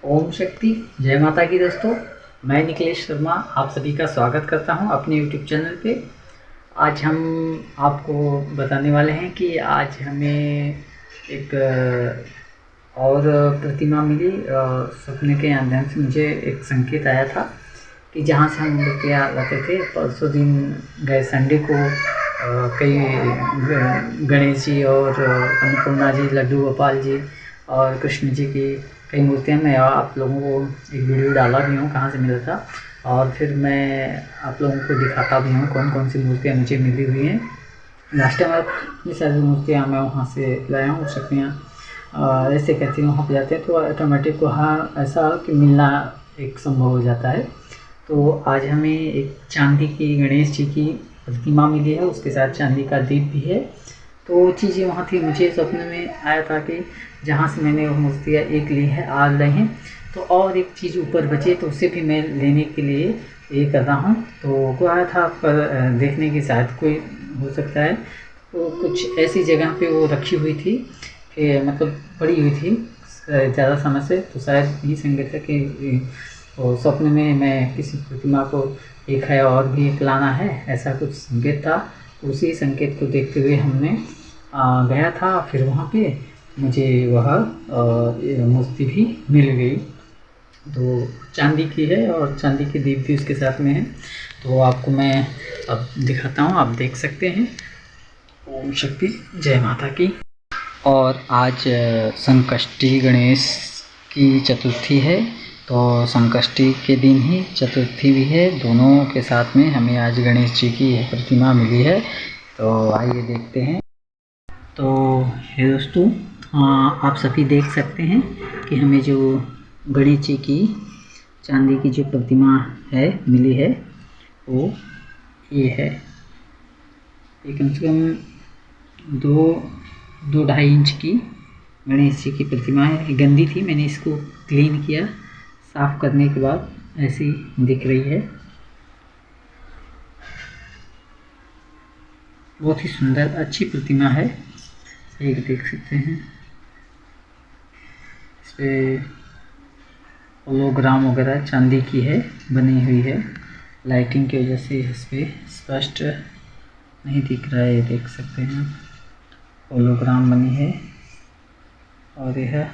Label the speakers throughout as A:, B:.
A: ओम शक्ति, जय माता की दोस्तों। मैं निखिलेश शर्मा आप सभी का स्वागत करता हूं अपने यूट्यूब चैनल पे। आज हम आपको बताने वाले हैं कि आज हमें एक और प्रतिमा मिली। सपने के अध्ययन से मुझे एक संकेत आया था कि जहाँ से हम लोग क्या लाते थे परसों दिन गए संडे को कई गणेश जी और अन्नपूर्णा जी, लड्डू गोपाल जी और कृष्ण जी की कई मूर्तियाँ मैं आप लोगों को एक वीडियो डाला भी हूँ कहाँ से मिला था, और फिर मैं आप लोगों को दिखाता भी हूँ कौन कौन सी मूर्तियाँ मुझे मिली हुई हैं। लास्ट टाइम ये सारी मूर्तियाँ मैं वहाँ से लाया हूँ। शक्तियाँ ऐसे कहती हूँ वहाँ पर जाते हैं तो ऑटोमेटिक वहाँ ऐसा कि मिलना एक संभव हो जाता है। तो आज हमें एक चांदी की गणेश जी की प्रतिमा मिली है, उसके साथ चांदी का दीप भी है। तो वो चीज़ें वहाँ थी, मुझे सपने में आया था कि जहाँ से मैंने वो मूर्तियाँ एक ली है आ रहे हैं तो और एक चीज़ ऊपर बचे तो उसे भी मैं लेने के लिए ये कर रहा हूँ। तो वो आया था पर देखने की शायद कोई हो सकता है तो कुछ ऐसी जगह पे वो रखी हुई थी कि मतलब पड़ी हुई थी ज़्यादा समय से, तो शायद ये संकेत है कि और सपने में मैं किसी प्रतिमा को एक है और भी एक लाना है, ऐसा कुछ संकेत था। उसी संकेत को देखते हुए हमने गया था, फिर वहाँ पे मुझे वह मूर्ति भी मिल गई। तो चांदी की है और चांदी की दीप भी उसके साथ में है। तो आपको मैं अब दिखाता हूँ, आप देख सकते हैं। ओम शक्ति, जय माता की। और आज संकष्टी गणेश की चतुर्थी है, तो संकष्टी के दिन ही चतुर्थी भी है, दोनों के साथ में हमें आज गणेश जी की प्रतिमा मिली है। तो आइए देखते हैं। तो हे दोस्तों, आप सभी देख सकते हैं कि हमें जो गणेश जी की चांदी की जो प्रतिमा है मिली है वो ये है। ये कम से कम 2-2.5 इंच की गणेश जी की प्रतिमा है। गंदी थी, मैंने इसको क्लीन किया, साफ़ करने के बाद ऐसी दिख रही है। बहुत ही सुंदर अच्छी प्रतिमा है, एक देख सकते हैं। इस पर होलोग्राम वगैरह चांदी की है बनी हुई है, लाइटिंग की वजह से इस पर स्पष्ट नहीं दिख रहा है, ये देख सकते हैं। होलोग्राम बनी है और यह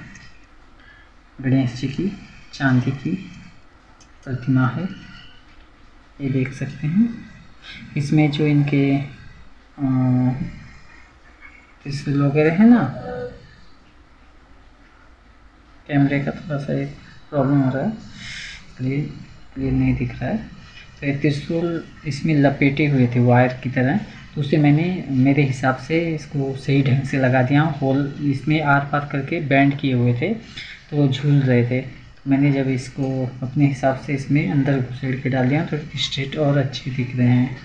A: गणेश जी की चांदी की प्रतिमा है, ये देख सकते हैं। इसमें जो इनके त्रिशूल वगैरह है ना, कैमरे का थोड़ा सा एक प्रॉब्लम हो रहा है, क्लियर नहीं दिख रहा है। तो ये त्रिशूल इसमें लपेटे हुए थे वायर की तरह, तो उसे मैंने मेरे हिसाब से इसको सही ढंग से लगा दिया। होल इसमें आर पार करके बैंड किए हुए थे तो वो झूल रहे थे। मैंने जब इसको अपने हिसाब से इसमें अंदर घुसेड़ के डाल दिया तो स्ट्रेट और अच्छे दिख रहे हैं।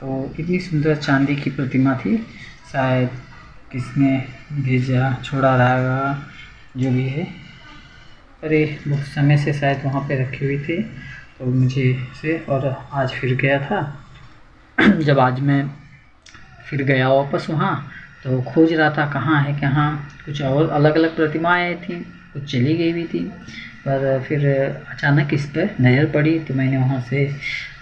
A: तो कितनी सुंदर चांदी की प्रतिमा थी, शायद किसने भेजा छोड़ा रहेगा जो भी है। अरे बहुत समय से शायद वहाँ पे रखी हुई थी तो मुझे से, और आज फिर गया था जब आज मैं फिर गया वापस वहाँ तो खोज रहा था कहाँ है कहाँ। कुछ और अलग अलग प्रतिमाएँ थी, कुछ चली गई भी थी, पर फिर अचानक इस पर नज़र पड़ी तो मैंने वहाँ से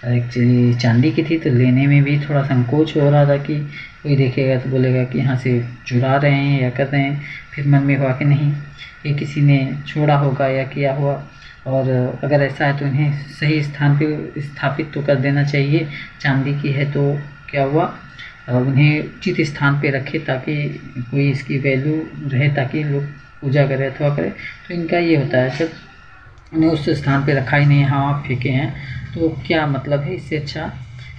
A: एक्चुअली चांदी की थी तो लेने में भी थोड़ा संकोच हो रहा था कि कोई देखेगा तो बोलेगा कि यहाँ से चुरा रहे हैं या कर रहे हैं। फिर मन में हुआ कि नहीं, ये किसी ने छोड़ा होगा या किया हुआ, और अगर ऐसा है तो इन्हें सही स्थान पे स्थापित तो कर देना चाहिए। चांदी की है तो क्या हुआ, उन्हें उचित स्थान पे रखे ताकि कोई इसकी वैल्यू रहे, ताकि लोग पूजा करे अथवा करे। तो इनका ये होता है, जब उन्हें उस स्थान पे रखा ही नहीं, हाँ फेंके हैं तो क्या मतलब है। इससे अच्छा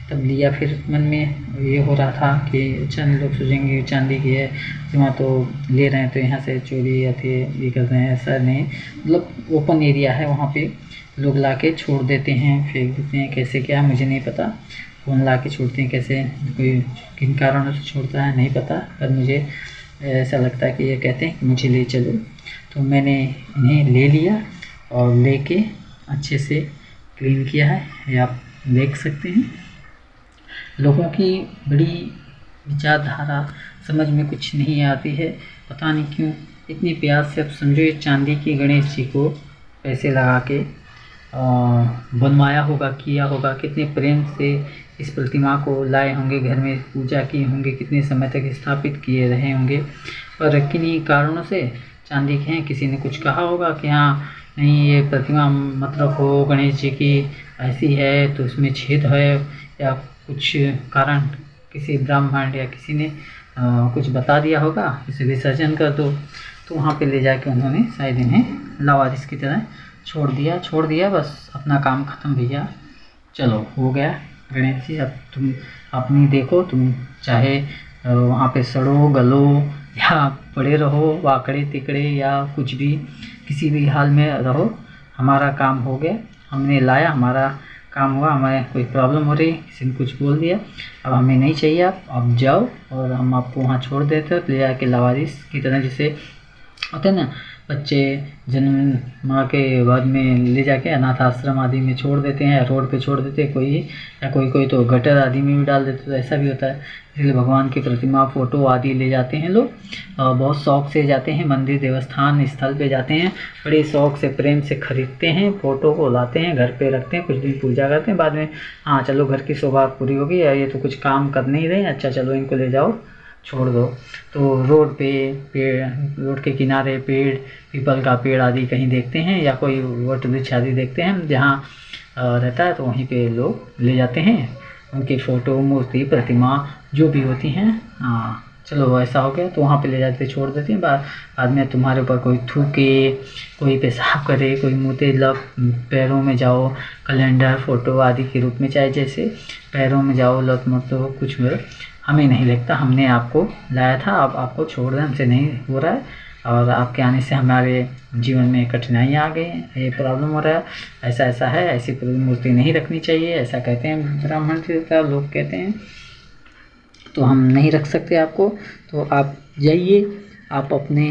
A: तब लिया। फिर मन में ये हो रहा था कि अच्छा लोग सोचेंगे चांदी की है वहाँ तो ले रहे हैं तो यहाँ से चोरी या थे ये कर रहे हैं, ऐसा नहीं। मतलब ओपन एरिया है, वहाँ पे लोग ला के छोड़ देते हैं, फेंक देते हैं, कैसे क्या मुझे नहीं पता। कौन ला के छोड़ते हैं, कैसे, कोई किन कारणों से छोड़ता है नहीं पता, पर मुझे ऐसा लगता है कि ये कहते हैं कि मुझे ले चलो। तो मैंने इन्हें ले लिया और लेके अच्छे से क्लीन किया है, ये आप देख सकते हैं। लोगों की बड़ी विचारधारा समझ में कुछ नहीं आती है। पता नहीं क्यों इतनी प्यार से, अब समझो ये चांदी की गणेश जी को पैसे लगा के बनवाया होगा, किया होगा, कितने प्रेम से इस प्रतिमा को लाए होंगे, घर में पूजा किए होंगे, कितने समय तक स्थापित किए रहे होंगे, पर किन्हीं कारणों से चांदी के हैं, किसी ने कुछ कहा होगा कि हाँ नहीं ये प्रतिमा मत रखो, गणेश जी की ऐसी है तो इसमें छेद है, या कुछ कारण किसी ब्राह्मण या किसी ने कुछ बता दिया होगा, इसे विसर्जन कर दो। तो वहाँ पे ले जाके उन्होंने शायद इन्हें लावारिस की तरह छोड़ दिया, बस अपना काम ख़त्म भैया, चलो हो गया गणेश जी, अब तुम अपनी देखो, तुम चाहे वहाँ पे सड़ो गलो या पड़े रहो वाकड़े तिकड़े या कुछ भी, किसी भी हाल में रहो, हमारा काम हो गया, हमने लाया, हमारा काम हुआ, हमें कोई प्रॉब्लम हो रही, किसी ने कुछ बोल दिया, अब हमें नहीं चाहिए, आप जाओ, और हम आपको वहाँ छोड़ देते, ले जाके लावारिस की तरह, जैसे होते हैं ना बच्चे जन्म के बाद में ले जाके अनाथ आश्रम आदि में छोड़ देते हैं, या रोड पे छोड़ देते हैं कोई, या कोई तो गटर आदि में भी डाल देते, तो ऐसा भी होता है। इसलिए भगवान की प्रतिमा फ़ोटो आदि ले जाते हैं लोग, बहुत शौक़ से जाते हैं, मंदिर देवस्थान स्थल पे जाते हैं, बड़े शौक़ से प्रेम से ख़रीदते हैं, फ़ोटो को लाते हैं, घर पे रखते हैं, कुछ दिन पूजा करते हैं, बाद में हाँ चलो घर की शोभा पूरी होगी, या ये तो कुछ काम कर नहीं रहे, अच्छा चलो इनको ले जाओ छोड़ दो। तो रोड पे पेड़, रोड के किनारे पेड़, पीपल का पेड़ आदि कहीं देखते हैं, या कोई वट वृक्ष आदि देखते हैं जहाँ रहता है, तो वहीं पे लोग ले जाते हैं उनकी फ़ोटो, मूर्ति, प्रतिमा जो भी होती हैं। हाँ चलो ऐसा हो गया, तो वहाँ पे ले जाते छोड़ देते हैं, बाद में तुम्हारे ऊपर कोई थूके, कोई पेशाब करे, कोई मुँह लग, पैरों में जाओ, कैलेंडर फ़ोटो आदि के रूप में, चाहे जैसे पैरों में जाओ लत मत हो, कुछ में हमें नहीं लगता, हमने आपको लाया था, अब आपको छोड़ दें, हमसे नहीं हो रहा है, और आपके आने से हमारे जीवन में कठिनाइयाँ आ गई हैं, ये प्रॉब्लम हो रहा है, ऐसा है, ऐसी मूर्ति नहीं रखनी चाहिए, ऐसा कहते हैं ब्राह्मण देवता लोग कहते हैं, तो हम नहीं रख सकते आपको, तो आप जाइए, आप अपने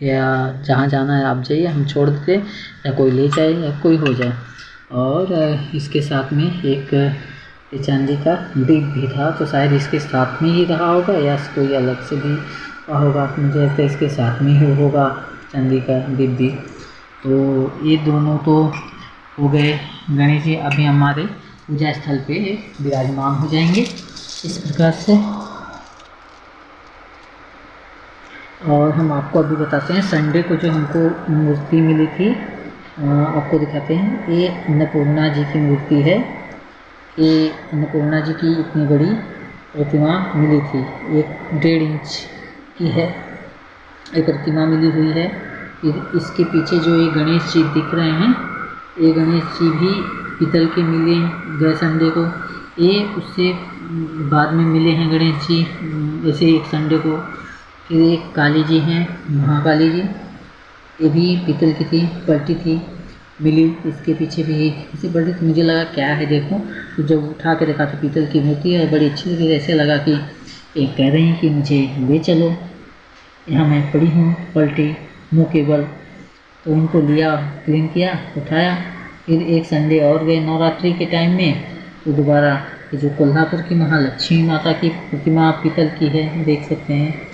A: या जहाँ जाना है आप जाइए, हम छोड़ देते, या कोई ले जाए या कोई हो जाए। और इसके साथ में एक चांदी का डिप भी था, तो शायद इसके साथ में ही रहा होगा, या कोई अलग से भी होगा, मुझे लगता है इसके साथ में ही होगा चांदी का डिप भी। तो ये दोनों तो हो गए गणेश जी, अभी हमारे पूजा स्थल पे विराजमान हो जाएंगे इस प्रकार से। और हम आपको अभी बताते हैं, संडे को जो हमको मूर्ति मिली थी आपको दिखाते हैं, ये अन्नपूर्णा जी की मूर्ति है, ये अन्नपूर्णा जी की इतनी बड़ी प्रतिमा मिली थी, 1.5 इंच की है ये प्रतिमा मिली हुई है। फिर इसके पीछे जो ये गणेश जी दिख रहे हैं, ये गणेश जी भी पीतल के मिले गए संडे को, ये उससे बाद में मिले हैं गणेश जी ऐसे एक संडे को। फिर एक काली जी हैं, महाकाली जी, ये भी पीतल की थी, पलटी थी मिली, इसके पीछे भी इसी बड़ी, तो मुझे लगा क्या है देखो, तो जब उठा के देखा तो पीतल की मूर्ति है, बड़ी अच्छी लगी, ऐसे लगा कि ये कह रहे हैं कि मुझे ले चलो, यहाँ मैं पड़ी हूँ पलटी मुँह के बल, तो उनको लिया, क्लीन किया, उठाया। फिर एक संडे और गए नवरात्रि के टाइम में, तो दोबारा जो कोल्हापुर की महालक्ष्मी माता की प्रतिमा पीतल की है, देख सकते हैं,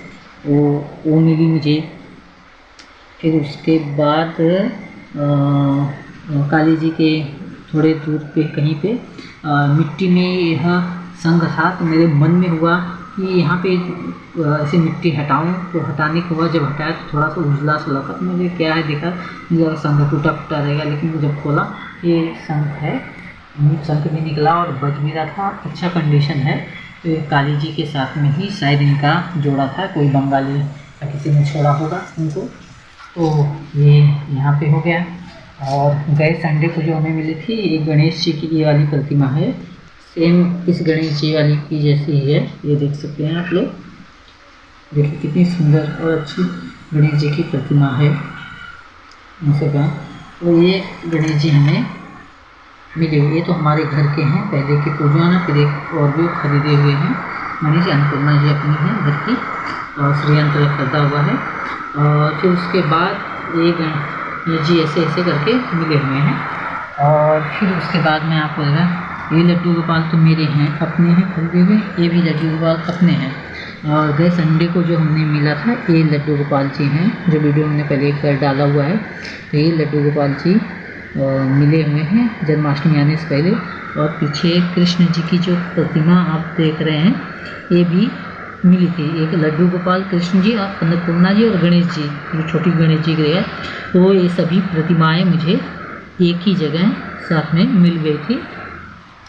A: वो मिली मुझे। फिर उसके बाद काली जी के थोड़े दूर पे कहीं पे मिट्टी में यह संग था, तो मेरे मन में हुआ कि यहाँ पे ऐसे मिट्टी हटाऊं, तो हटाने के बाद जब हटाया तो थोड़ा सा उजला सा लगा, तो मुझे क्या है देखा, मुझे संग टूटा फूटा रहेगा, लेकिन जब खोला ये संग है, संग भी निकला और बच भी रहा था, अच्छा कंडीशन है। तो ये काली जी के साथ में ही शायद इनका जोड़ा था, कोई बंगाली या किसी ने छोड़ा होगा इनको, तो ये यहाँ पे हो गया। और गए संडे को जो हमें मिली थी, ये गणेश जी की ये वाली प्रतिमा है, सेम इस गणेश जी वाली की जैसी ही है, ये देख सकते हैं आप लोग, देखिए कितनी सुंदर और अच्छी गणेश जी की प्रतिमा है उनसे का। तो ये गणेश जी हमें मिले, ये तो हमारे घर के हैं, पहले की पूजा ना, फिर एक और भी खरीदे हुए हैं गणेश जी, अन्नपूर्णा जी अपनी है घर की, और श्रीयंत्र खरीदा हुआ है। और फिर उसके बाद ये जी ऐसे ऐसे करके मिले हुए हैं। और फिर उसके बाद में आपको लगा ये लड्डू गोपाल तो मेरे हैं, अपने हैं खरीदे हुए। ये भी लड्डू गोपाल अपने हैं। और गए संडे को जो हमने मिला था, ये लड्डू गोपाल जी हैं, जो वीडियो हमने पहले एक बार डाला हुआ है। तो ये लड्डू गोपाल जी मिले हुए हैं जन्माष्टमी आने से पहले। और पीछे कृष्ण जी की जो प्रतिमा आप देख रहे हैं, ये भी मिली थी। एक लड्डू गोपाल, कृष्ण जी और अन्नपूर्णा जी और गणेश जी, जो छोटी गणेश जी गए, तो ये सभी प्रतिमाएं मुझे एक ही जगह साथ में मिल गई थी।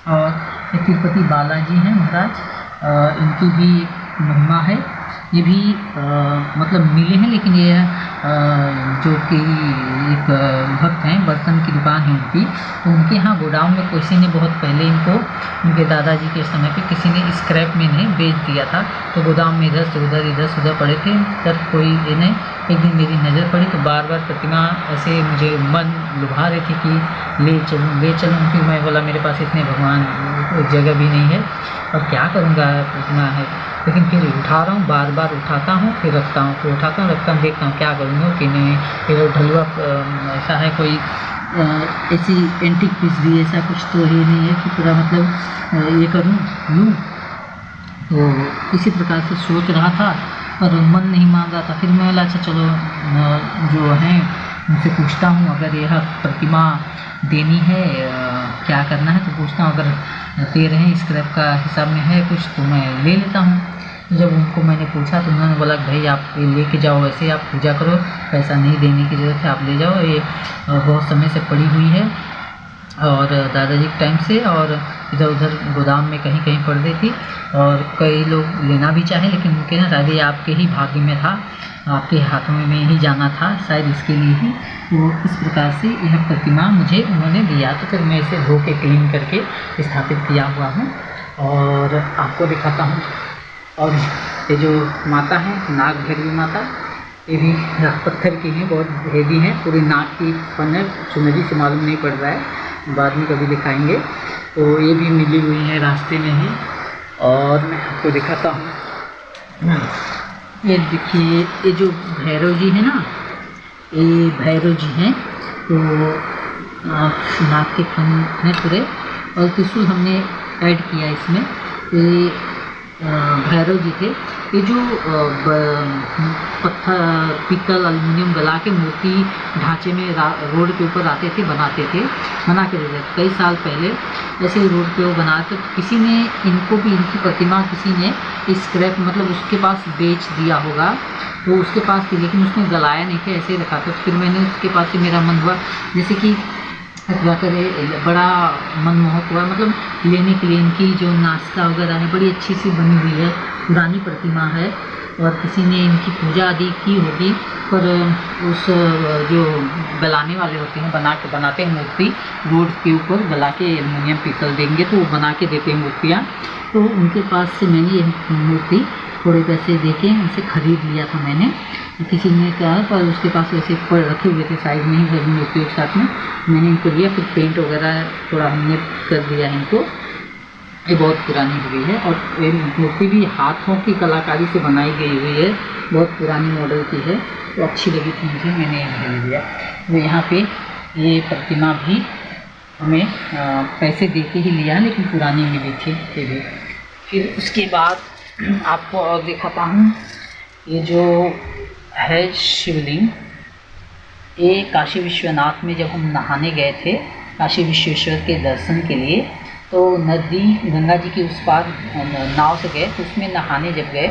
A: और ये तिरुपति बालाजी हैं महाराज, इनकी भी महिमा है। ये भी मतलब मिले हैं, लेकिन ये जो कि एक भक्त हैं, बर्तन की दुकान है उनकी, तो उनके यहाँ गोडाउन में किसी ने बहुत पहले इनको, उनके दादाजी के समय पे किसी ने स्क्रैप में इन्हें बेच दिया था। तो गोदाम में इधर से उधर पड़े थे। तब कोई इन्हें एक दिन मेरी नज़र पड़ी, तो बार बार प्रतिमा ऐसे मुझे मन लुभा रही थी कि ले चलूँ। फिर मैं बोला मेरे पास इतने भगवान जगह भी नहीं है, और क्या करूँगा, प्रतिमा है। लेकिन फिर उठा रहा हूँ, बार बार उठाता हूँ, फिर रखता हूँ, फिर उठाता हूँ, रखता हूँ, देखता हूँ क्या करूँगा कि नहीं। फिर ढलुआ ऐसा है, कोई ऐसी एंटीक पीस भी ऐसा कुछ तो ही नहीं है कि पूरा मतलब ये करूँ लूँ। तो इसी प्रकार से सोच रहा था, पर मन नहीं मान रहा था। फिर मैं बोला अच्छा चलो जो है उनसे पूछता हूँ, अगर यह प्रतिमा देनी है क्या करना है, तो पूछता हूँ। अगर दे रहे हैं, स्क्रैप का हिसाब में है कुछ, तो मैं ले लेता हूँ। जब उनको मैंने पूछा तो उन्होंने बोला भाई आप लेके जाओ, ऐसे आप पूजा करो, पैसा नहीं देने की ज़रूरत है, आप ले जाओ। ये बहुत समय से पड़ी हुई है और दादाजी के टाइम से, और इधर उधर गोदाम में कहीं कहीं पड़ गई थी। और कई लोग लेना भी चाहे, लेकिन उनके ना शायद ये आपके ही भाग्य में था, आपके हाथों में ही जाना था शायद, इसके लिए ही वो इस प्रकार से यह प्रतिमा मुझे उन्होंने दिया। तो फिर मैं इसे धो के क्लीन करके स्थापित किया हुआ हूँ और आपको दिखाता हूँ। और ये जो माता है, नाग भैरवी माता, ये भी पत्थर की हैं, बहुत हेवी हैं, पूरी नाग की फन है, चुनरी से मालूम नहीं पड़ रहा है, बाद में कभी दिखाएंगे। तो ये भी मिली हुई है रास्ते में ही, और मैं आपको दिखाता हूँ। ये देखिए, ये जो भैरव जी है ना, ये भैरव जी हैं, तो नाग के फन हैं पूरे, और त्रिशूल हमने ऐड किया इसमें। ये भैरव जी थे। ये जो पत्थर, पीतल, एल्युमिनियम गला के मूर्ति ढांचे में रोड के ऊपर आते थे, बना के देते थे कई साल पहले। ऐसे रोड पे वो बनाते, तो किसी ने इनको भी, इनकी प्रतिमा किसी ने स्क्रैप मतलब उसके पास बेच दिया होगा, तो उसके पास थी, लेकिन उसने गलाया नहीं था, ऐसे ही रखा था। फिर मैंने उसके पास से मेरा मन हुआ, जैसे कि बड़ा मनमोहक हुआ, मतलब लेने के लिए। इनकी जो नाश्ता वगैरह है बड़ी अच्छी सी बनी हुई है, पुरानी प्रतिमा है, और किसी ने इनकी पूजा आदि की होगी। पर उस जो गलाने वाले होते हैं, बनाते हैं मूर्ति, रोड के ऊपर गला के एल्युमिनियम पीतल देंगे तो वो बना के देते हैं मूर्तियाँ। तो उनके पास से मैंने ये मूर्ति थोड़े पैसे देके उनसे ख़रीद लिया था मैंने। किसी ने कहा, पर उसके पास वैसे रखे हुए थे साइड में ही सभी मूर्तियों के साथ में, मैंने इनको लिया। फिर पेंट वगैरह थोड़ा हमने कर दिया इनको। ये बहुत पुरानी हुई है, और ये मूर्ति भी हाथों की कलाकारी से बनाई गई हुई है, बहुत पुरानी मॉडल की है, तो अच्छी लगी थी मुझे, मैंने ले लिया। तो यहाँ पे ये प्रतिमा भी हमें पैसे दे के ही लिया, लेकिन पुरानी मिली थी ये भी। फिर उसके बाद आपको और दिखाता हूँ, ये जो है शिवलिंग, ये काशी विश्वनाथ में जब हम नहाने गए थे, काशी विश्वेश्वर के दर्शन के लिए, तो नदी गंगा जी की उस पार नाव से गए। तो उसमें नहाने जब गए,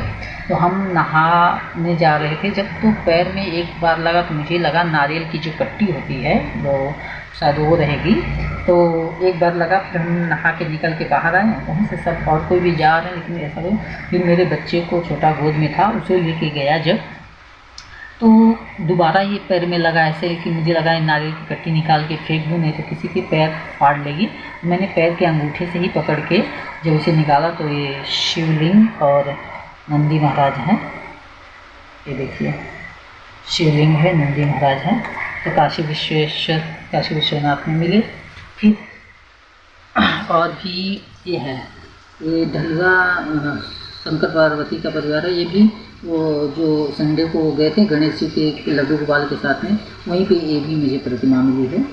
A: तो हम नहाने जा रहे थे जब, तो पैर में एक बार लगा, तो मुझे लगा नारियल की जो पट्टी होती है वो शायद वो रहेगी, तो एक बार लगा। फिर हम नहा के निकल के बाहर आए, वहीं से सब और कोई भी जा रहे हैं, लेकिन ऐसा नहीं। फिर मेरे बच्चे को, छोटा गोद में था, उसे लेके गया जब, तो दोबारा ये पैर में लगा ऐसे कि मुझे लगा नारियल की कट्टी निकाल के फेंक दूँ, नहीं तो किसी के पैर फाड़ लेगी। मैंने पैर के अंगूठे से ही पकड़ के जब उसे निकाला, तो ये शिवलिंग और नंदी महाराज हैं। ये देखिए, शिवलिंग है, नंदी महाराज हैं। तो काशी विश्वनाथ में मिले। फिर और भी ये है, ये ढलुआ शंकर पार्वती का परिवार है। ये भी वो जो संडे को गए थे गणेश जी के लड्डू गोपाल के साथ में, वहीं पे ये भी मुझे प्रतिमा मिली है,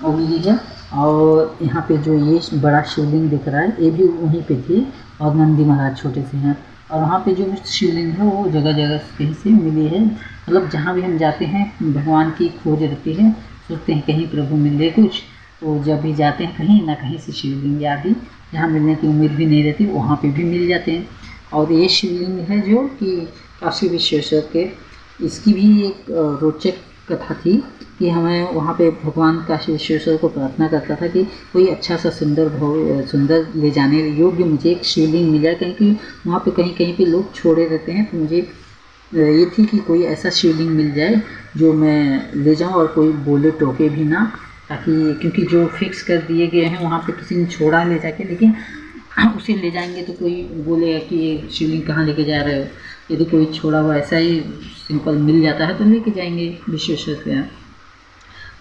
A: वो मिली है। और यहाँ पे जो ये बड़ा शिवलिंग दिख रहा है ये भी वहीं पे थी, और नंदी महाराज छोटे से हैं। और वहाँ पे जो शिवलिंग है वो जगह जगह कहीं से मिली है, मतलब जहाँ भी हम जाते हैं भगवान की खोज रहती है, सोचते हैं कहीं प्रभु मिल जाए कुछ, तो जब भी जाते हैं कहीं ना कहीं से शिवलिंग आदि जहाँ मिलने की उम्मीद भी नहीं रहती वहाँ पे भी मिल जाते हैं। और ये शिवलिंग है जो कि काशी विश्वेश्वर के, इसकी भी एक रोचक कथा थी कि हमें वहाँ पे भगवान काशी विश्वेश्वर को प्रार्थना करता था कि कोई अच्छा सा सुंदर ले जाने योग्य मुझे एक शिवलिंग मिल जाए, क्योंकि वहाँ पे कहीं कहीं पे लोग छोड़े रहते हैं। तो मुझे ये थी कि कोई ऐसा शिवलिंग मिल जाए जो मैं ले जाऊँ और कोई बोले टोके भी ना, ताकि क्योंकि जो फिक्स कर दिए गए हैं वहाँ पे किसी ने छोड़ा ले जाके, लेकिन उसे ले जाएंगे तो कोई बोलेगा कि ये शिवलिंग कहाँ लेके जा रहे हो। यदि कोई छोड़ा हुआ ऐसा ही सिंपल मिल जाता है तो लेके जाएंगे विश्वेश्वर के यहाँ।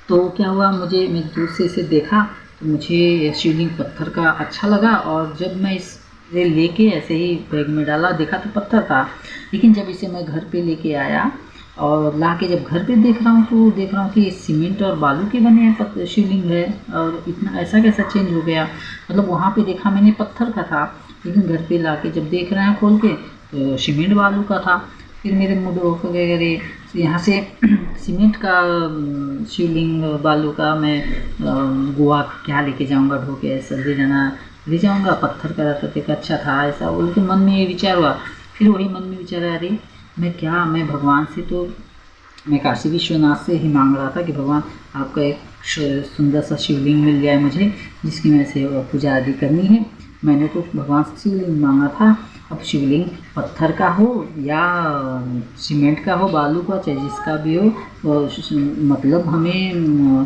A: तो क्या हुआ, मैं दूर से इसे देखा तो मुझे ये शिवलिंग पत्थर का अच्छा लगा, और जब मैं इसे लेके ऐसे ही बैग में डाला देखा तो पत्थर था, लेकिन जब इसे मैं घर पे लेके आया और ला के जब घर पे देख रहा हूँ तो देख रहा हूँ कि सीमेंट और बालू के बने हैं शिवलिंग है, और इतना ऐसा कैसा चेंज हो गया। मतलब वहाँ पे देखा मैंने पत्थर का था, लेकिन घर पे ला के जब देख रहे हैं खोल के तो सीमेंट बालू का था। फिर मेरे मूड ऑफ हो गए, अरे यहाँ से सीमेंट का शिवलिंग बालू का मैं गोवा क्या लेके जाऊँगा, ढो के ऐसा ले जाऊँगा, पत्थर का रहता तो अच्छा था ऐसा बोल के मन में ये विचार हुआ। फिर वही मन में विचार, अरे मैं भगवान से तो मैं काशी विश्वनाथ से ही मांग रहा था कि भगवान आपका एक सुंदर सा शिवलिंग मिल जाए मुझे, जिसकी मैं से पूजा आदि करनी है। मैंने तो भगवान से शिवलिंग मांगा था, अब शिवलिंग पत्थर का हो या सीमेंट का हो, बालू का, चाहे जिसका भी हो, मतलब हमें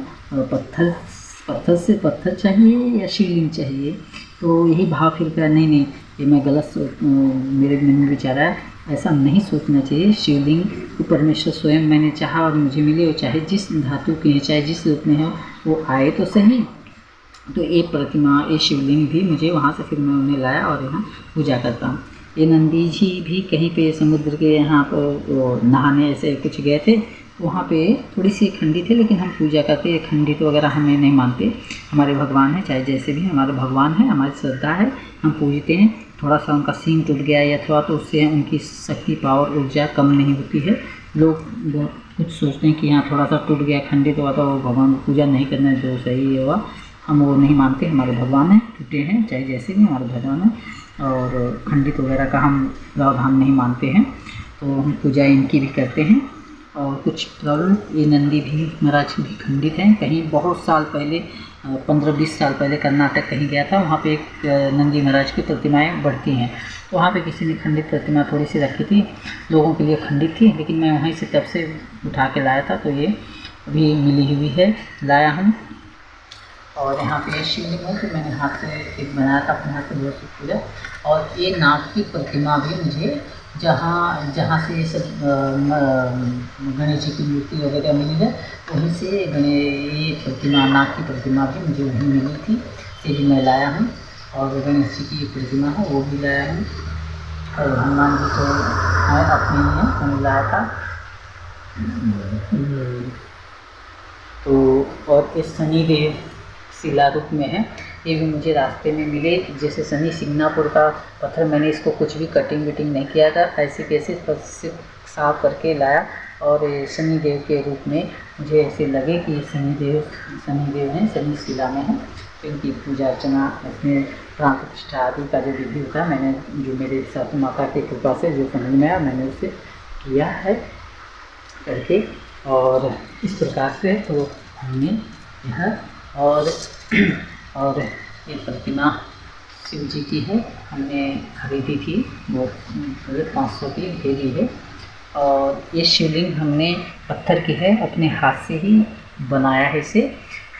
A: पत्थर से पत्थर चाहिए या शिवलिंग चाहिए। तो यही भाव फिर कर नहीं ये मैं गलत मेरे मन में विचार आया, ऐसा नहीं सोचना चाहिए। शिवलिंग को परमेश्वर स्वयं मैंने चाहा और मुझे मिले, वो चाहे जिस धातु के हैं चाहे जिस रूप में हो वो आए तो सही। तो ये प्रतिमा ये शिवलिंग भी मुझे वहाँ से फिर मैं उन्हें लाया और यहाँ पूजा करता हूँ। ये नंदी जी भी कहीं पे समुद्र के यहाँ पर नहाने ऐसे कुछ गए थे, वहाँ पे थोड़ी सी खंडित थे, लेकिन हम पूजा करते खंडित वगैरह हमें नहीं मानते। हमारे भगवान हैं, चाहे जैसे भी हमारे भगवान हैं, हमारी श्रद्धा है, हम पूजते हैं। थोड़ा सा उनका सींग टूट गया या थोड़ा तो उससे उनकी शक्ति पावर ऊर्जा कम नहीं होती है। लोग बहुत कुछ सोचते हैं कि यहाँ थोड़ा सा टूट गया खंडित हुआ तो भगवान को पूजा नहीं करना जो सही हुआ, हम वो नहीं मानते। हमारे भगवान हैं, टूटे हैं, चाहे जैसे भी हमारे भगवान हैं, और खंडित वगैरह का हम प्रावधान नहीं मानते हैं, तो हम पूजा इनकी भी करते हैं। और कुछ प्रॉब्लम, ये नंदी भी महाराज भी खंडित हैं। कहीं बहुत साल पहले 15-20 साल पहले कर्नाटक कहीं गया था, वहाँ पे एक नंदी महाराज की प्रतिमाएं बढ़ती हैं, तो वहाँ पे किसी ने खंडित प्रतिमा थोड़ी सी रखी थी, लोगों के लिए खंडित थी, लेकिन मैं वहीं से तब से उठा के लाया था, तो ये अभी मिली हुई है, लाया हूँ। और यहाँ पे शिवलिंग है तो मैंने हाथ से एक बनाया था अपने हाथ से बहुत पूजा। और ये नाग की प्रतिमा भी मुझे जहाँ से ये सब गणेश जी की मूर्ति वगैरह मिली है, वहीं से ये प्रतिमा नाग की प्रतिमा भी मुझे वहीं मिली थी, ये भी मैं लाया हूँ। और गणेश जी की प्रतिमा है वो भी लाया हूँ, और हनुमान जी तो है अपने लिए मैंने लाया था। तो और इस शनिदेव शिला रूप में है, ये भी मुझे रास्ते में मिले। जैसे शनि सिंगापुर का पत्थर, मैंने इसको कुछ भी कटिंग विटिंग नहीं किया था, ऐसे कैसे साफ करके लाया, और शनिदेव के रूप में मुझे ऐसे लगे कि ये शनिदेव हैं, शनि शिला में है। इनकी पूजा अर्चना अपने प्राण प्रतिष्ठा आदि का जो विधि होता है, मैंने जो मेरे साथ माता की कृपा से जो समझ में आया मैंने उसे किया है करके। और इस प्रकार से तो हमने यह और ये प्रतिमा शिव जी की है, हमने खरीदी थी, वो 500 की भेजी है। और ये शिवलिंग हमने पत्थर की है, अपने हाथ से ही बनाया है इसे।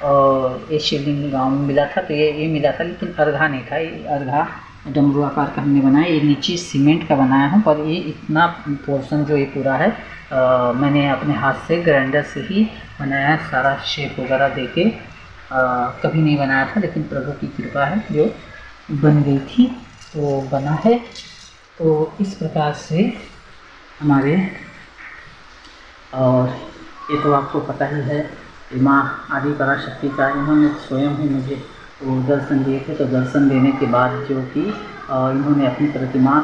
A: और ये शिवलिंग गांव में मिला था, तो ये मिला था, लेकिन अर्घा नहीं था, ये अर्घा डमरू आकार का हमने बनाया। ये नीचे सीमेंट का बनाया हूँ, पर ये इतना पोर्शन जो ये पूरा है मैंने अपने हाथ से ग्राइंडर से ही बनाया, सारा शेप वगैरह देके कभी नहीं बनाया था, लेकिन प्रभु की कृपा है जो बन गई थी तो बना है। तो इस प्रकार से हमारे, और ये तो आपको पता ही है माँ आदि पराशक्ति का इन्होंने स्वयं ही मुझे वो दर्शन दिए थे। तो दर्शन देने के बाद जो कि इन्होंने अपनी प्रतिमा,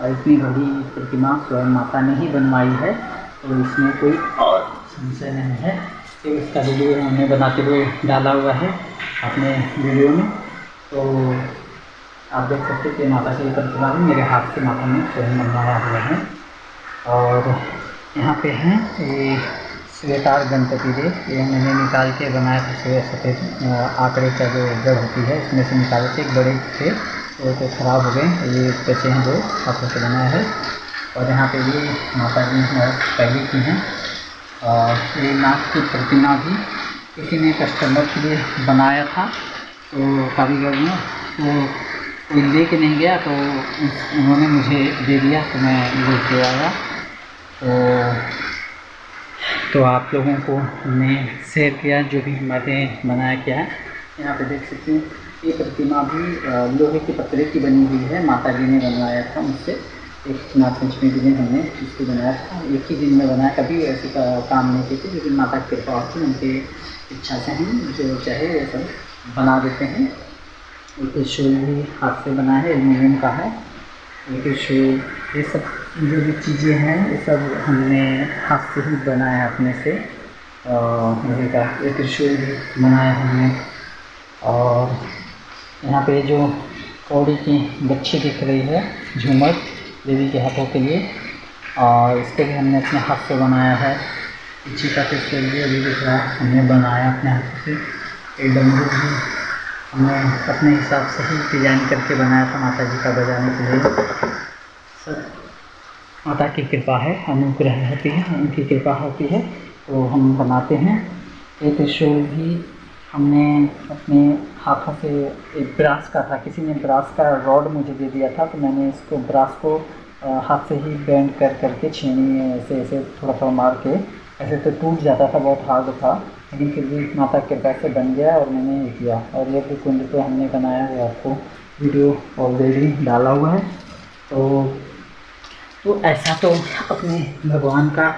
A: इतनी बड़ी प्रतिमा स्वयं माता ने ही बनवाई है, तो इसमें कोई और संशय नहीं है। तो इसका वीडियो हमने बनाते हुए डाला हुआ है अपने वीडियो में। तो आप देख सकते हैं कि माता की प्रतिमा भी मेरे हाथ से माता ने स्वयं बनवाया हुआ है। और यहाँ पे हैं ये श्वेतार गणपति देव, ये मैंने निकाल के बनाया था। सफ़ेद आंकड़े का जो जड़ होती है इसमें से निकाले थे, एक बड़े थे तो ख़राब हो गए, ये बचे हैं, जो हाथों से बनाया है। और यहाँ पे भी माता जी पहले की हैं। और ये नाग की प्रतिमा भी किसी ने कस्टमर के लिए बनाया था, तो कारीगर ने, तो कोई ले के नहीं गया, तो उन्होंने मुझे दे दिया, तो मैं लेके आया। तो आप लोगों को हमने शेयर किया जो भी हमारे बनाया क्या है। यहाँ पे देख सकते हैं ये प्रतिमा भी लोहे के पत्थर की बनी हुई है, माता जी ने बनवाया था मुझसे। एक नाग पंचमी के दिन हमने इसको बनाया था, एक ही दिन में बनाया, कभी ऐसे का काम नहीं किए थे, लेकिन माता की कृपा होती है, उनकी इच्छा से हम जो चाहे वो सब बना देते हैं। एक त्रिशूल भी हाथ से बना है, एल्युमिनियम का है। एक त्रिशूल, ये सब जो भी चीज़ें हैं ये सब हमने हाथ से ही बनाया अपने से। लोहे का एक त्रिशूल भी बनाया हमने। और यहाँ पे जो कौड़ी की गच्छी दिख रही है, झूमर देवी के हाथों के लिए, और इसको भी हमने अपने हाथ से बनाया है। पीछे का इसके लिए भी दिख रहा है, हमने बनाया अपने हाथों से। एक डमरू भी हमने अपने हिसाब से ही डिज़ाइन करके बनाया था माता जी का बजाने के लिए। सब माता की कृपा है, अनुग्रह होती है, उनकी कृपा होती है, तो हम बनाते हैं। एक त्रिशूल भी हमने अपने हाथों से, एक ब्रास का था, किसी ने ब्रास का रॉड मुझे दे दिया था, तो मैंने इसको ब्रास को हाथ से ही बेंड कर करके छेनी ऐसे ऐसे थोड़ा थोड़ा मार के, ऐसे तो टूट जाता था, बहुत हार्ड था, लेकिन फिर भी माता के कृपा से बन गया और मैंने ये किया। और ये भी कुंड तो हमने बनाया है, आपको वीडियो ऑलरेडी डाला हुआ है। तो ऐसा तो अपने भगवान का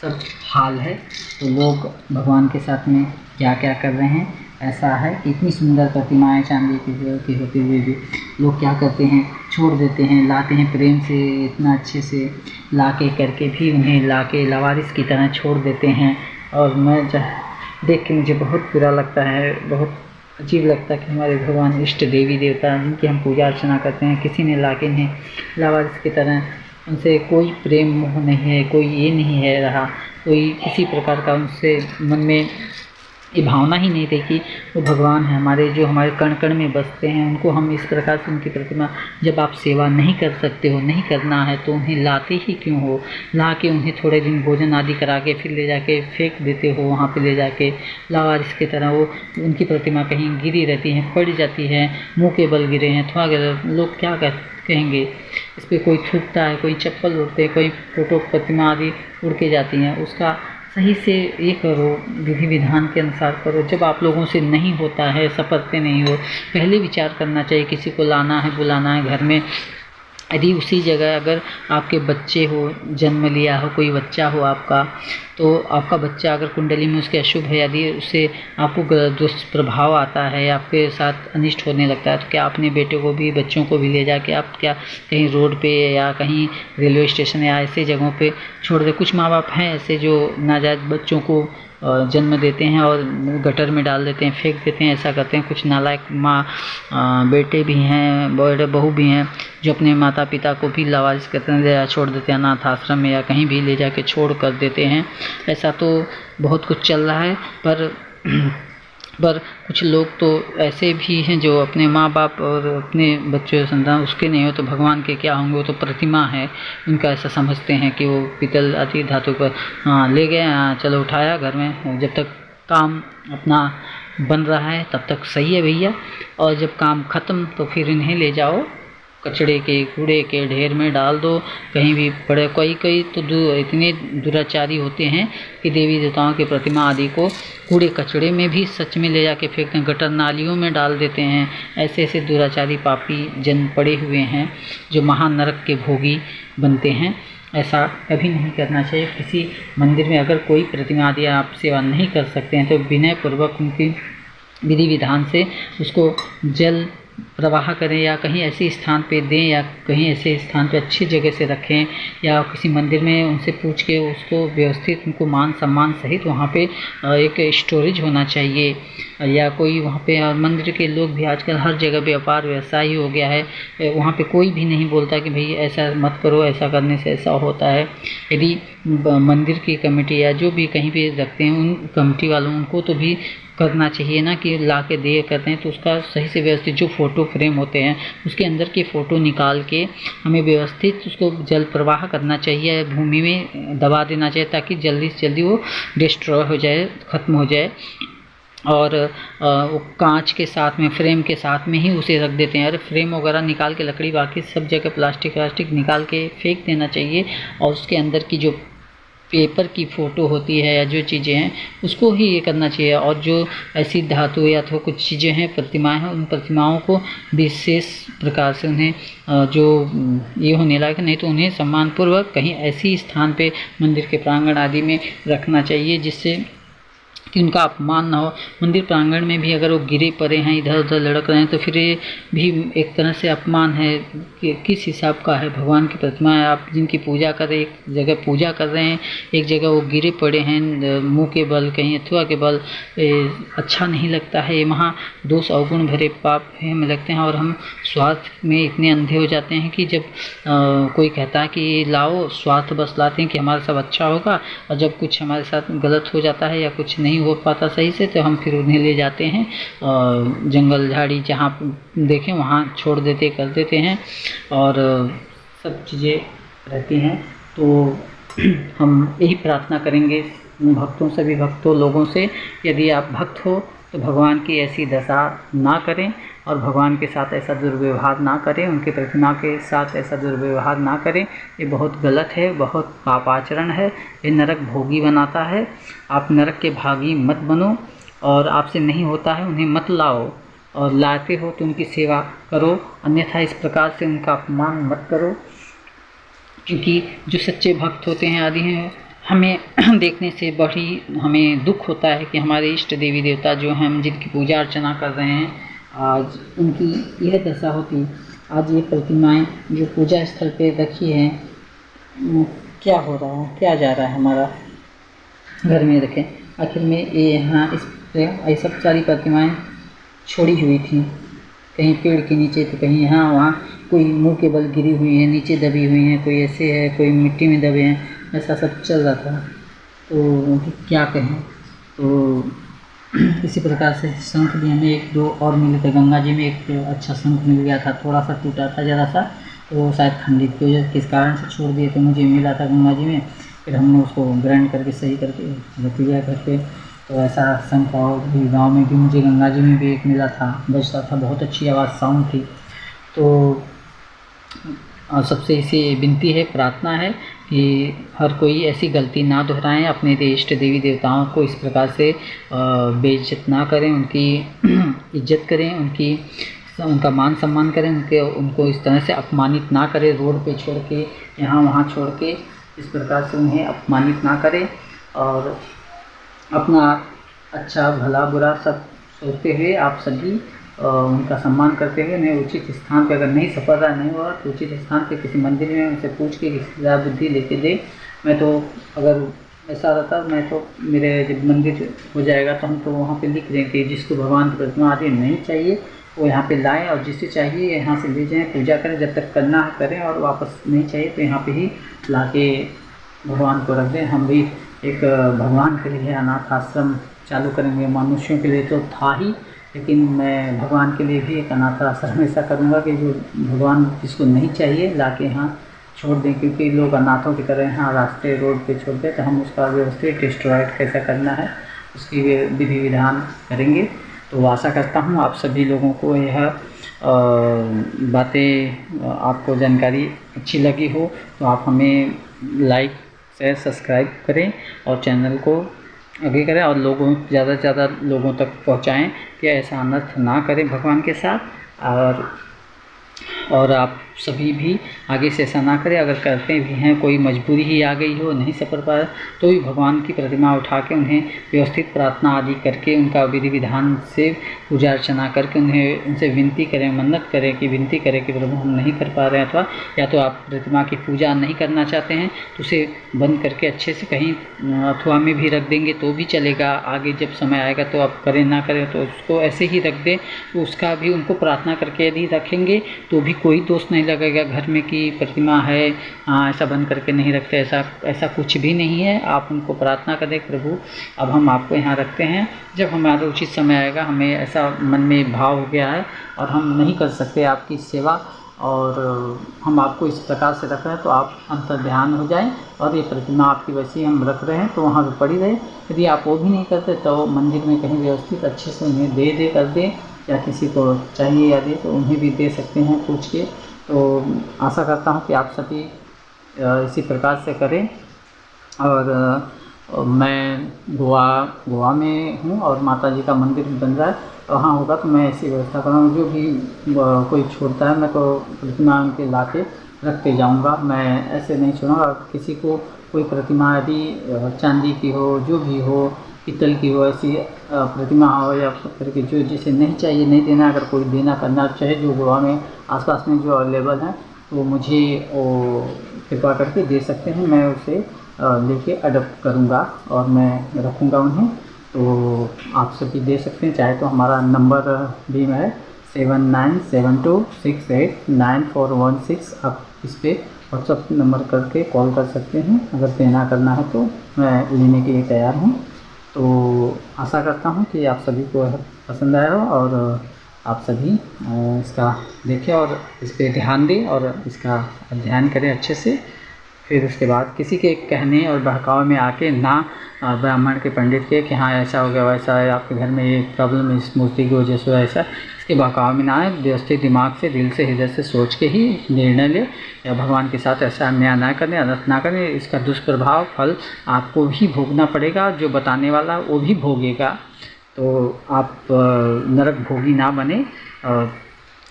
A: सब हाल है। तो लोग भगवान के साथ में क्या क्या कर रहे हैं, ऐसा है कि इतनी सुंदर प्रतिमाएं चांदी की होती हुई भी लोग क्या करते हैं, छोड़ देते हैं, लाते हैं प्रेम से, इतना अच्छे से ला के करके भी उन्हें ला के लावारिस की तरह छोड़ देते हैं। और मैं देख के मुझे बहुत बुरा लगता है, बहुत अजीब लगता है कि हमारे भगवान इष्ट देवी देवता जिनकी हम पूजा अर्चना करते हैं, किसी ने ला के इन्हें लावारिस की तरह, उनसे कोई प्रेम मोह नहीं है, कोई ये नहीं है रहा, कोई किसी प्रकार का उनसे मन में ये भावना ही नहीं थी कि वो भगवान है हमारे, जो हमारे कण कण में बसते हैं, उनको हम इस प्रकार से उनकी प्रतिमा, जब आप सेवा नहीं कर सकते हो, नहीं करना है, तो उन्हें लाते ही क्यों हो, ला के उन्हें थोड़े दिन भोजन आदि करा के फिर ले जाके फेंक देते हो वहाँ पे ले जाके लावारिस की तरह। वो उनकी प्रतिमा कहीं गिरी रहती है, पड़ जाती है, मुँह के बल गिरे हैं, थोड़ा लोग क्या कहेंगे, इस पर कोई थूकता है, कोई चप्पल उड़ते, कोई फोटो प्रतिमा आदि उड़ के जाती हैं। उसका सही से ये करो, विधि विधान के अनुसार करो। जब आप लोगों से नहीं होता है, सपरते नहीं हो, पहले विचार करना चाहिए, किसी को लाना है, बुलाना है घर में, यदि उसी जगह अगर आपके बच्चे हो, जन्म लिया हो, कोई बच्चा हो आपका, तो आपका बच्चा अगर कुंडली में उसके अशुभ है, यदि उससे आपको दुष्प्रभाव आता है, आपके साथ अनिष्ट होने लगता है, तो क्या अपने बेटे को भी, बच्चों को भी ले जाके आप क्या कहीं रोड पे या कहीं रेलवे स्टेशन या ऐसे जगहों पे छोड़ दे। कुछ माँ बाप हैं ऐसे जो नाजायज़ बच्चों को जन्म देते हैं और गटर में डाल देते हैं, फेंक देते हैं, ऐसा करते हैं। कुछ नालायक बेटे भी हैं, बड़े बहू भी हैं जो अपने माता पिता को भी लावारिस करते हैं या छोड़ देते हैं अनाथ आश्रम में या कहीं भी ले जाके छोड़ कर देते हैं। ऐसा तो बहुत कुछ चल रहा है, पर कुछ लोग तो ऐसे भी हैं जो अपने माँ बाप और अपने बच्चों संतान उसके नहीं हो तो भगवान के क्या होंगे, वो तो प्रतिमा है उनका, ऐसा समझते हैं कि वो पीतल आदि धातु पर ले गए, चलो उठाया घर में, जब तक काम अपना बन रहा है तब तक सही है भैया, और जब काम ख़त्म तो फिर इन्हें ले जाओ कचड़े के कूड़े के ढेर में डाल दो, कहीं भी पड़े। कोई तो इतने दुराचारी होते हैं कि देवी देवताओं की प्रतिमा आदि को कूड़े कचड़े में भी सच में ले जाके फेंकते हैं, गटर नालियों में डाल देते हैं। ऐसे ऐसे दुराचारी पापी जन पड़े हुए हैं जो महानरक के भोगी बनते हैं। ऐसा कभी नहीं करना चाहिए। किसी मंदिर में अगर कोई प्रतिमा आदि आप सेवा नहीं कर सकते हैं तो विनय पूर्वक उनकी विधि विधान से उसको जल प्रवाह करें, या कहीं ऐसे स्थान पे दें, या कहीं ऐसे स्थान पे अच्छी जगह से रखें, या किसी मंदिर में उनसे पूछ के उसको व्यवस्थित उनको मान सम्मान सहित वहाँ पे एक स्टोरेज होना चाहिए। या कोई वहाँ पे मंदिर के लोग भी आजकल हर जगह व्यापार व्यवसाय हो गया है, वहाँ पे कोई भी नहीं बोलता कि भाई ऐसा मत करो, ऐसा करने से ऐसा होता है। यदि मंदिर की कमेटी या जो भी कहीं पे रखते हैं उन कमेटी वालों उनको तो भी करना चाहिए ना कि ला के दे करते हैं, तो उसका सही से व्यवस्थित जो फ़ोटो फ्रेम होते हैं उसके अंदर की फ़ोटो निकाल के हमें व्यवस्थित उसको जल प्रवाह करना चाहिए, भूमि में दबा देना चाहिए ताकि जल्दी से जल्दी वो डिस्ट्रॉय हो जाए, ख़त्म हो जाए। और वो कांच के साथ में, फ्रेम के साथ में ही उसे रख देते हैं। अरे फ्रेम वगैरह निकाल के, लकड़ी बाकी सब जगह प्लास्टिक निकाल के फेंक देना चाहिए, और उसके अंदर की जो पेपर की फ़ोटो होती है या जो चीज़ें हैं उसको ही ये करना चाहिए। और जो ऐसी धातु या तो कुछ चीज़ें हैं, प्रतिमाएं हैं, उन प्रतिमाओं को विशेष प्रकार से उन्हें जो ये होने लायक नहीं तो उन्हें सम्मानपूर्वक कहीं ऐसी स्थान पे मंदिर के प्रांगण आदि में रखना चाहिए जिससे कि उनका अपमान ना हो। मंदिर प्रांगण में भी अगर वो गिरे पड़े हैं, इधर उधर लड़क रहे हैं, तो फिर ये भी एक तरह से अपमान है कि किस हिसाब का है। भगवान की प्रतिमा है, आप जिनकी पूजा कर रहे हैं, एक जगह पूजा कर रहे हैं, एक जगह वो गिरे पड़े हैं मुंह के बल, कहीं अथवा के बल, अच्छा नहीं लगता है। वहाँ दोष अवगुण भरे पाप हमें लगते हैं, और हम स्वार्थ में इतने अंधे हो जाते हैं कि जब कोई कहता है कि लाओ, स्वार्थ बस लाते हैं कि हमारा सब अच्छा होगा, और जब कुछ हमारे साथ गलत हो जाता है या कुछ नहीं हो पाता सही से तो हम फिर उन्हें ले जाते हैं जंगल झाड़ी जहाँ देखें वहाँ छोड़ देते कर देते हैं, और सब चीज़ें रहती हैं। तो हम यही प्रार्थना करेंगे भक्तों, सभी भक्तों लोगों से, यदि आप भक्त हो तो भगवान की ऐसी दशा ना करें, और भगवान के साथ ऐसा दुर्व्यवहार ना करें, उनके प्रतिमा के साथ ऐसा दुर्व्यवहार ना करें। ये बहुत गलत है, बहुत पापाचरण है, ये नरक भोगी बनाता है। आप नरक के भागी मत बनो, और आपसे नहीं होता है उन्हें मत लाओ, और लाते हो तो उनकी सेवा करो, अन्यथा इस प्रकार से उनका अपमान मत करो। क्योंकि जो सच्चे भक्त होते हैं आदि हैं, हमें देखने से बड़ी हमें दुख होता है कि हमारे इष्ट देवी देवता जो हैं, हम जिनकी पूजा अर्चना कर रहे हैं, आज उनकी यह दशा होती। आज ये प्रतिमाएं जो पूजा स्थल पे रखी हैं, क्या हो रहा है, क्या जा रहा है, हमारा घर में रखें। आखिर में ये यहाँ ये सब सारी प्रतिमाएं छोड़ी हुई थी, कहीं पेड़ के नीचे तो कहीं यहाँ वहाँ, कोई मुंह के बल गिरी हुई है, नीचे दबी हुई हैं, कोई ऐसे है, कोई मिट्टी में दबे हैं, ऐसा सब चल रहा था। तो क्या कहें। तो इसी प्रकार से शंख भी हमें एक दो और मिले थे। गंगा जी में एक अच्छा शंख मिल गया था, थोड़ा सा टूटा था ज़रा सा, तो शायद खंडित की वजह किस कारण से छोड़ दिए थे, मुझे मिला था गंगा जी में, फिर हमने उसको ग्राइंड करके सही करके रख लिया घर पे। तो ऐसा शंख और भी गाँव में भी मुझे गंगा जी में भी एक मिला था, बजता था, बहुत अच्छी आवाज़ साउंड थी। तो सबसे इसे विनती है, प्रार्थना है कि हर कोई ऐसी गलती ना दोहराएं, अपने इष्ट देवी देवताओं को इस प्रकार से बेइज्जत ना करें, उनकी इज्जत करें, उनका मान सम्मान करें, उनको इस तरह से अपमानित ना करें, रोड पे छोड़ के, यहाँ वहाँ छोड़ के इस प्रकार से उन्हें अपमानित ना करें, और अपना अच्छा भला बुरा सब सोचते हुए आप सभी उनका सम्मान करते हुए उन्हें उचित स्थान पर, अगर नहीं सफलता नहीं हुआ तो उचित स्थान पे किसी मंदिर में उनसे पूछ के सलाह बुद्धि लेके दे। मैं तो अगर ऐसा रहता, मैं तो मेरे जब मंदिर हो जाएगा तो हम तो वहाँ पे लिख दें कि जिसको भगवान की प्रतिमा आदि नहीं चाहिए वो यहाँ पे लाएं, और जिसे चाहिए यहाँ से ले जाएं, पूजा करें, जब तक करना है करें, और वापस नहीं चाहिए तो यहाँ पे ही ला के भगवान को रख दें। हम भी एक भगवान के लिए अनाथ आश्रम चालू करेंगे, मनुष्यों के लिए तो था ही, लेकिन मैं भगवान के लिए भी एक अनाथ आश्रम ऐसा करूँगा कि जो भगवान जिसको नहीं चाहिए ला के यहाँ छोड़ दें, क्योंकि लोग अनाथों की तरह यहाँ रास्ते रोड पे छोड़ दें, तो हम उसका व्यवस्थित डिस्ट्रॉयड कैसा करना है उसकी विधि विधान करेंगे। तो आशा करता हूँ आप सभी लोगों को यह बातें, आपको जानकारी अच्छी लगी हो, तो आप हमें लाइक शेयर सब्सक्राइब करें और चैनल को आगे करें, और लोगों ज़्यादा से ज़्यादा लोगों तक पहुँचाएँ कि ऐसा अनर्थ ना करें भगवान के साथ। और आप सभी भी आगे से ऐसा ना करें। अगर करते भी हैं, कोई मजबूरी ही आ गई हो, नहीं सफर पा, तो भी भगवान की प्रतिमा उठा के उन्हें व्यवस्थित प्रार्थना आदि करके उनका विधि विधान से पूजा अर्चना करके उन्हें उनसे विनती करें, मन्नत करें कि विनती करें कि प्रभु हम नहीं कर पा रहे हैं, अथवा या तो आप प्रतिमा की पूजा नहीं करना चाहते हैं तो उसे बंद करके अच्छे से कहीं अथवा में भी रख देंगे तो भी चलेगा। आगे जब समय आएगा तो आप करें ना करें तो उसको ऐसे ही रख दें, तो उसका भी उनको प्रार्थना करके यदि रखेंगे तो भी कोई दोष नहीं लगेगा घर में कि प्रतिमा है ऐसा बंद करके नहीं रखते। ऐसा कुछ भी नहीं है। आप उनको प्रार्थना करें, प्रभु अब हम आपको यहाँ रखते हैं, जब हमारा उचित समय आएगा, हमें ऐसा मन में भाव हो गया है और हम नहीं कर सकते आपकी सेवा और हम आपको इस प्रकार से रख रहे हैं, तो आप अंतर्ध्यान हो जाएं और ये प्रतिमा आपकी वैसी हम रख रहे हैं तो वहाँ पे पड़ी रहे। यदि आप वो भी नहीं करते तो मंदिर में कहीं व्यवस्थित अच्छे से उन्हें दे कर दें, या किसी को चाहिए या दे तो उन्हें भी दे सकते हैं पूछ के। तो आशा करता हूँ कि आप सभी इसी प्रकार से करें। और मैं गोवा में हूँ और माता जी का मंदिर भी बन रहा है, वहाँ होगा तो मैं ऐसी व्यवस्था करूँगा। जो भी कोई छोड़ता है मैं तो प्रतिमा उनके ला के रखते जाऊँगा, मैं ऐसे नहीं छोड़ूँगा। किसी को कोई प्रतिमा यदि चांदी की हो, जो भी हो, पीतल की हो, ऐसी प्रतिमा हो या पत्थर की, जो जिसे नहीं चाहिए नहीं देना। अगर कोई देना करना चाहे जो गोवा में आसपास में जो अवेलेबल हैं तो मुझे वो कृपा करके दे सकते हैं, मैं उसे लेके अडॉप्ट करूँगा और मैं रखूँगा उन्हें। तो आप सभी दे सकते हैं, चाहे तो हमारा नंबर भी है 7972689416। आप इस पर व्हाट्सअप नंबर करके कॉल कर सकते हैं, अगर देना करना है तो मैं लेने के लिए तैयार हूँ। तो आशा करता हूँ कि आप सभी को पसंद आया हो और आप सभी इसका देखें और इस पर ध्यान दें और इसका अध्ययन करें अच्छे से। फिर उसके बाद किसी के कहने और बहकावे में आके ना ब्राह्मण के पंडित के कि हाँ ऐसा हो गया वैसा है, आपके घर में ये प्रॉब्लम इस मूर्ति की वजह से ऐसा, इसके बहकावे में ना आए। व्यवस्थित दिमाग से, दिल से, हृदय से सोच के ही निर्णय ले, या भगवान के साथ ऐसा अन्याय ना करें, अनर्थ ना करें। इसका दुष्प्रभाव फल आपको भी भोगना पड़ेगा, जो बताने वाला वो भी भोगेगा। तो आप नरक भोगी ना बने।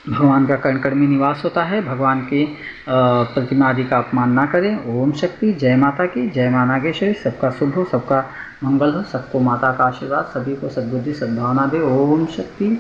A: भगवान का कण कण में निवास होता है, भगवान की प्रतिमा आदि का अपमान ना करें। ओम शक्ति, जय माता की, जय मां नागेश्वरी। सबका शुभ हो, सबका मंगल हो, सबको माता का आशीर्वाद, सभी को सद्बुद्धि सद्भावना दे। ओम शक्ति।